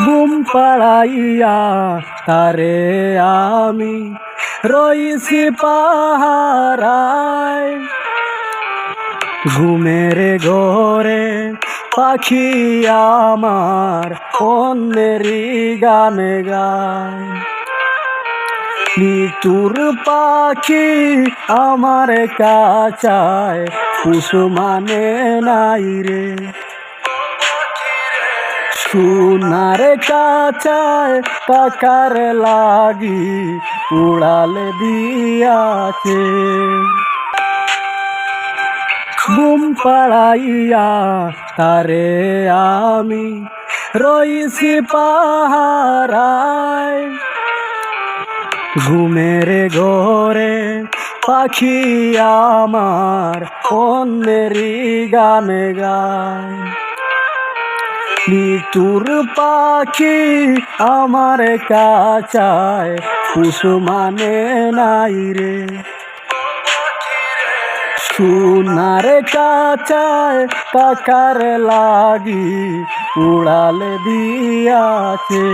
ঘুম পাড়াইয়া তারে আমি রইছি পাহারায়। ঘুমের ঘরে পাখি আমার অন্যেরই গানে গায়। নিতুর পাখি আমার কাছায় কুসুমানে নাই রে। সোনার কাছায় পাকার লাগি উড়াল দিয়াছে। ঘুম পাড়াইয়া তারে আমি রইছি পাহারায়। ঘুমের ঘরে পাখি আমার অন্যেরই গানে গায়। নিতুর পাখি আমার কাছায় কুসুমানে নাই রে। সোনার কাছায় পাকার লাগি উড়াল দিয়াছে।